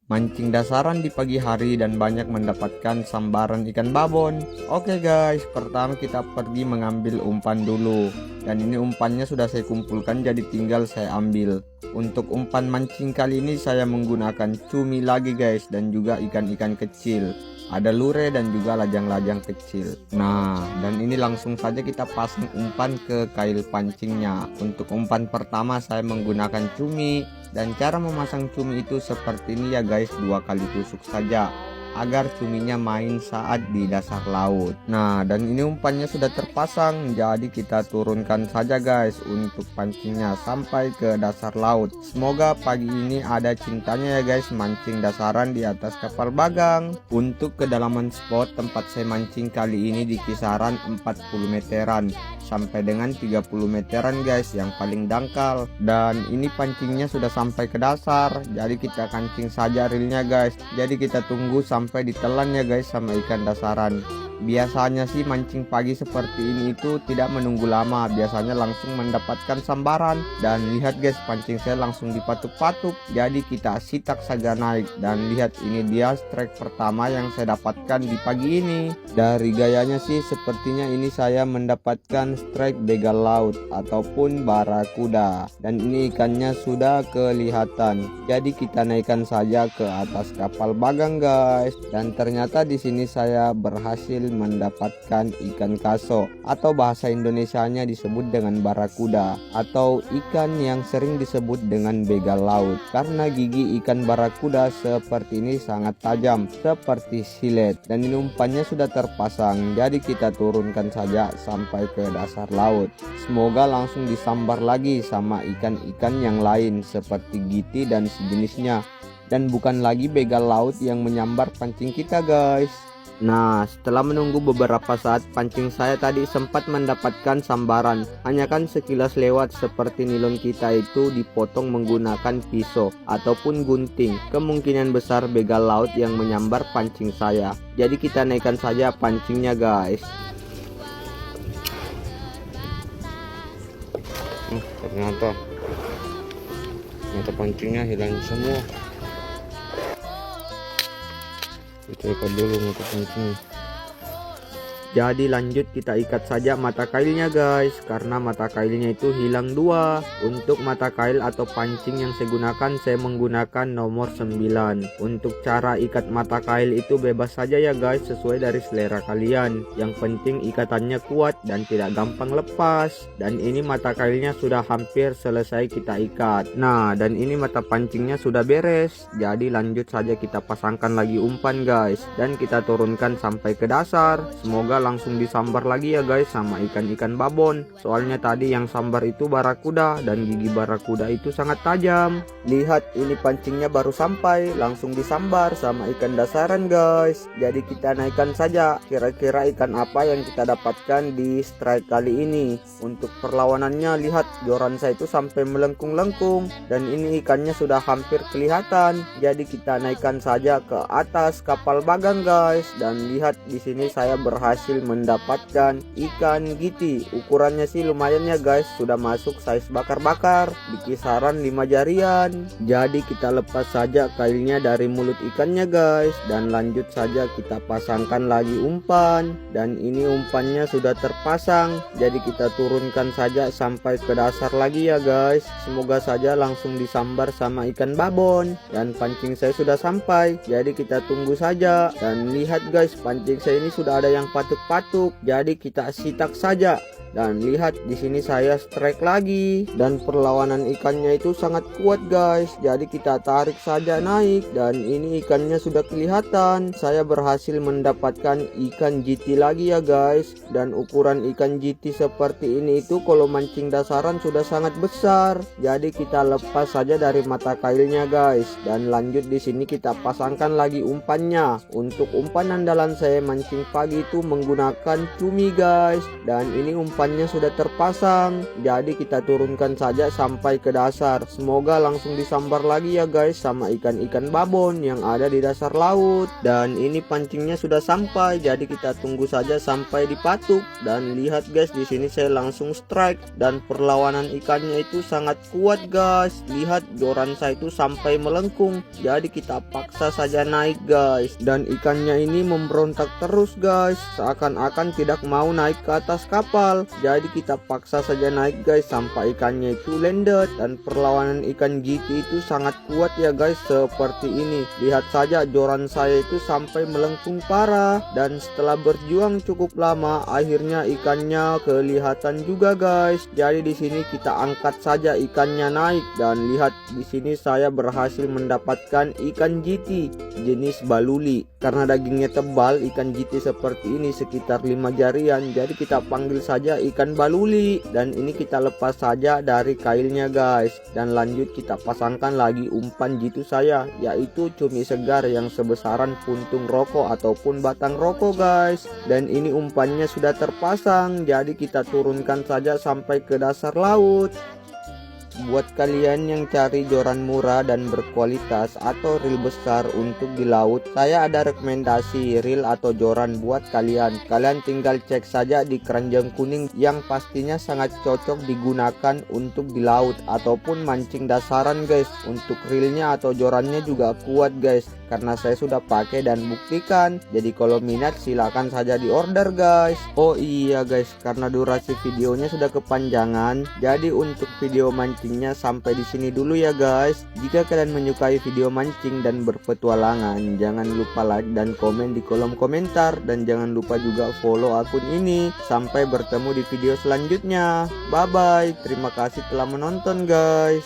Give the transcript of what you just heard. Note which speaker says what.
Speaker 1: mancing dasaran di pagi hari dan banyak mendapatkan sambaran ikan babon. Oke guys, pertama kita pergi mengambil umpan dulu. Dan ini umpannya sudah saya kumpulkan, jadi tinggal saya ambil. Untuk umpan mancing kali ini saya menggunakan cumi lagi guys, dan juga ikan-ikan kecil. Ada lure dan juga lajang-lajang kecil. Nah, dan ini langsung saja kita pasang umpan ke kail pancingnya. Untuk umpan pertama saya menggunakan cumi, dan cara memasang cumi itu seperti ini ya guys, 2 kali tusuk saja agar cuminya main saat di dasar laut. Nah, dan ini umpannya sudah terpasang, jadi kita turunkan saja guys untuk pancingnya sampai ke dasar laut. Semoga pagi ini ada cintanya ya guys, mancing dasaran di atas kapal bagang. Untuk kedalaman spot tempat saya mancing kali ini di kisaran 40 meteran sampai dengan 30 meteran guys, yang paling dangkal. Dan ini pancingnya sudah sampai ke dasar, jadi kita kancing saja reelnya guys. Jadi kita tunggu sampai ditelan ya guys sama ikan dasaran. Biasanya sih mancing pagi seperti ini itu tidak menunggu lama, biasanya langsung mendapatkan sambaran. Dan lihat guys, pancing saya langsung dipatuk-patuk, jadi kita sitak saja naik. Dan lihat, ini dia strike pertama yang saya dapatkan di pagi ini. Dari gayanya sih sepertinya ini saya mendapatkan strike begal laut ataupun barakuda. Dan ini ikannya sudah kelihatan, jadi kita naikkan saja ke atas kapal bagang guys. Dan ternyata di sini saya berhasil mendapatkan ikan kaso, atau bahasa Indonesianya disebut dengan barakuda, atau ikan yang sering disebut dengan begal laut karena gigi ikan barakuda seperti ini sangat tajam seperti silet. Dan ini umpannya sudah terpasang, jadi kita turunkan saja sampai ke dasar laut. Semoga langsung disambar lagi sama ikan-ikan yang lain seperti giti dan sejenisnya, dan bukan lagi begal laut yang menyambar pancing kita guys. Nah, setelah menunggu beberapa saat, pancing saya tadi sempat mendapatkan sambaran. Hanya kan sekilas lewat, seperti nilon kita itu dipotong menggunakan pisau ataupun gunting. Kemungkinan besar begal laut yang menyambar pancing saya. Jadi kita naikkan saja pancingnya guys. Ternyata pancingnya hilang semua. Kita ikat dulu mata pancingnya. Jadi lanjut kita ikat saja mata kailnya guys, karena mata kailnya itu hilang 2. Untuk mata kail atau pancing yang saya gunakan, saya menggunakan nomor 9. Untuk cara ikat mata kail itu bebas saja ya guys, sesuai dari selera kalian. Yang penting ikatannya kuat dan tidak gampang lepas. Dan ini mata kailnya sudah hampir selesai kita ikat. Nah, dan ini mata pancingnya sudah beres. Jadi lanjut saja kita pasangkan lagi umpan guys, dan kita turunkan sampai ke dasar. Semoga langsung disambar lagi ya guys sama ikan-ikan babon. Soalnya tadi yang sambar itu barakuda, dan gigi barakuda itu sangat tajam. Lihat, ini pancingnya baru sampai, langsung disambar sama ikan dasaran guys. Jadi kita naikkan saja, kira-kira ikan apa yang kita dapatkan di strike kali ini. Untuk perlawanannya, lihat joran saya itu sampai melengkung-lengkung, dan ini ikannya sudah hampir kelihatan. Jadi kita naikkan saja ke atas kapal bagang guys. Dan lihat, di sini saya berhasil mendapatkan ikan giti. Ukurannya sih lumayan ya guys, sudah masuk size bakar-bakar di kisaran 5 jarian. Jadi kita lepas saja kailnya dari mulut ikannya guys, dan lanjut saja kita pasangkan lagi umpan. Dan ini umpannya sudah terpasang, jadi kita turunkan saja sampai ke dasar lagi ya guys. Semoga saja langsung disambar sama ikan babon. Dan pancing saya sudah sampai, jadi kita tunggu saja. Dan lihat guys, pancing saya ini sudah ada yang patuk-patuk, jadi kita sitak saja. Dan lihat, di sini saya strike lagi, dan perlawanan ikannya itu sangat kuat guys. Jadi kita tarik saja naik, dan ini ikannya sudah kelihatan. Saya berhasil mendapatkan ikan GT lagi ya guys. Dan ukuran ikan GT seperti ini itu kalau mancing dasaran sudah sangat besar. Jadi kita lepas saja dari mata kailnya guys, dan lanjut di sini kita pasangkan lagi umpannya. Untuk umpan andalan saya mancing pagi itu menggunakan cumi guys, dan ini umpan umpannya sudah terpasang. Jadi kita turunkan saja sampai ke dasar. Semoga langsung disambar lagi ya guys sama ikan-ikan babon yang ada di dasar laut. Dan ini pancingnya sudah sampai, jadi kita tunggu saja sampai dipatuk. Dan lihat guys, di sini saya langsung strike dan perlawanan ikannya itu sangat kuat guys. Lihat joran saya itu sampai melengkung. Jadi kita paksa saja naik guys. Dan ikannya ini memberontak terus guys, seakan-akan tidak mau naik ke atas kapal. Jadi kita paksa saja naik guys sampai ikannya itu landed. Dan perlawanan ikan GT itu sangat kuat ya guys, seperti ini. Lihat saja joran saya itu sampai melengkung parah. Dan setelah berjuang cukup lama, akhirnya ikannya kelihatan juga guys. Jadi di sini kita angkat saja ikannya naik. Dan lihat di sini saya berhasil mendapatkan ikan GT jenis baluli. Karena dagingnya tebal, ikan GT seperti ini sekitar 5 jarian. Jadi kita panggil saja ikan baluli. Dan ini kita lepas saja dari kailnya guys. Dan lanjut kita pasangkan lagi umpan jitu saya, yaitu cumi segar yang sebesaran puntung rokok ataupun batang rokok guys. Dan ini umpannya sudah terpasang, jadi kita turunkan saja sampai ke dasar laut. Buat kalian yang cari joran murah dan berkualitas atau reel besar untuk di laut, saya ada rekomendasi reel atau joran buat kalian. Kalian tinggal cek saja di keranjang kuning yang pastinya sangat cocok digunakan untuk di laut ataupun mancing dasaran guys. Untuk reelnya atau jorannya juga kuat guys, karena saya sudah pakai dan buktikan. Jadi kalau minat silakan saja di order guys. Oh iya guys, karena durasi videonya sudah kepanjangan, jadi untuk video mancingnya sampai di sini dulu ya guys. Jika kalian menyukai video mancing dan berpetualangan, jangan lupa like dan komen di kolom komentar. Dan jangan lupa juga follow akun ini. Sampai bertemu di video selanjutnya. Bye bye. Terima kasih telah menonton guys.